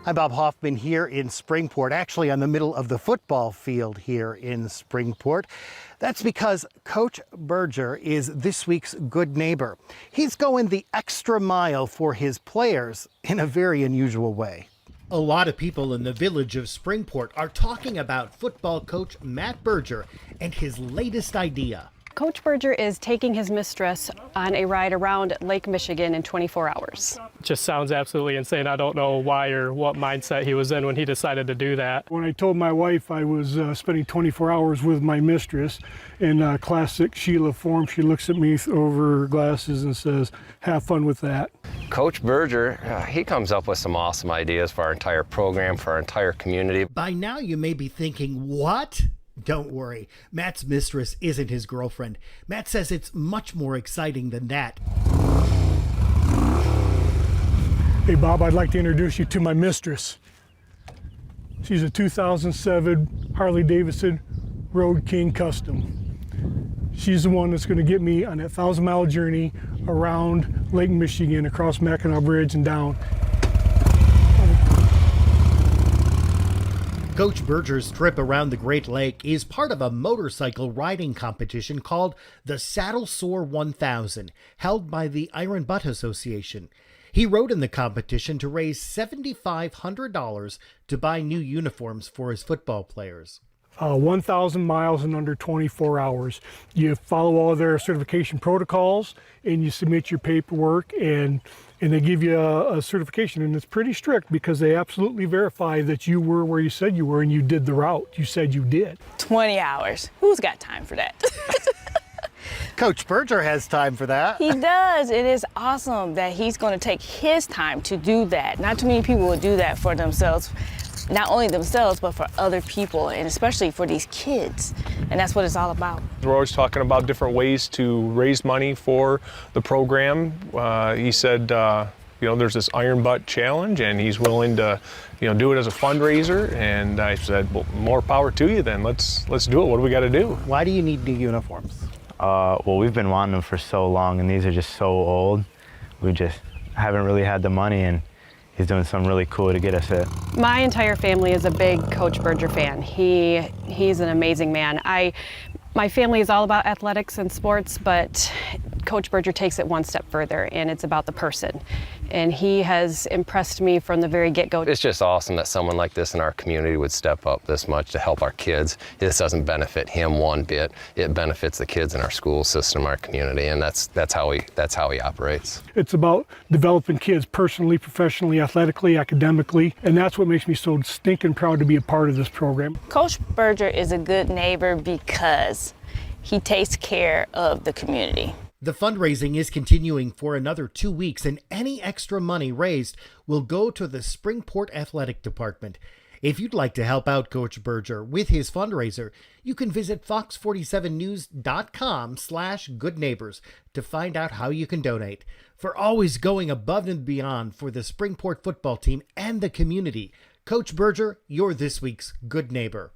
I'm Bob Hoffman here in Springport, actually on the middle of the football field here in Springport. That's because Coach Berger is this week's good neighbor. He's going the extra mile for his players in a very unusual way. A lot of people in the village of Springport are talking about football coach Matt Berger and his latest idea. Coach Berger is taking his mistress on a ride around Lake Michigan in 24 hours. Just sounds absolutely insane. I don't know why or what mindset he was in when he decided to do that. When I told my wife I was spending 24 hours with my mistress, in classic Sheila form, she looks at me over her glasses and says, "Have fun with that." Coach Berger, he comes up with some awesome ideas for our entire program, for our entire community. By now you may be thinking, what? Don't worry, Matt's mistress isn't his girlfriend. Matt says it's much more exciting than that. Hey Bob, I'd like to introduce you to my mistress. She's a 2007 Harley-Davidson Road King Custom. She's the one that's going to get me on that 1,000-mile journey around Lake Michigan, across Mackinac Bridge and down. Coach Berger's trip around the Great Lake is part of a motorcycle riding competition called the Saddle Sore 1000, held by the Iron Butt Association. He rode in the competition to raise $7,500 to buy new uniforms for his football players. 1,000 miles in under 24 hours. You follow all their certification protocols and you submit your paperwork and they give you a certification, and it's pretty strict because they absolutely verify that you were where you said you were and you did the route you said you did. 20 hours. Who's got time for that? Coach Berger has time for that. He does. It is awesome that he's going to take his time to do that. Not too many people will do that for themselves. Not only themselves, but for other people, and especially for these kids. And that's what it's all about. We're always talking about different ways to raise money for the program. He said, there's this Iron Butt Challenge, and he's willing to, do it as a fundraiser. And I said, well, more power to you then. Let's do it. What do we got to do? Why do you need new uniforms? Well, we've been wanting them for so long, and these are just so old. We just haven't really had the money, and he's doing something really cool to get us it. My entire family is a big Coach Berger fan. He's an amazing man. My family is all about athletics and sports, but Coach Berger takes it one step further, and it's about the person. And he has impressed me from the very get-go. It's just awesome that someone like this in our community would step up this much to help our kids. This doesn't benefit him one bit. It benefits the kids in our school system, our community, and that's how he operates. It's about developing kids personally, professionally, athletically, academically, and that's what makes me so stinking proud to be a part of this program. Coach Berger is a good neighbor because he takes care of the community. The fundraising is continuing for another 2 weeks, and any extra money raised will go to the Springport Athletic Department. If you'd like to help out Coach Berger with his fundraiser, you can visit fox47news.com/goodneighbors to find out how you can donate. For always going above and beyond for the Springport football team and the community, Coach Berger, you're this week's good neighbor.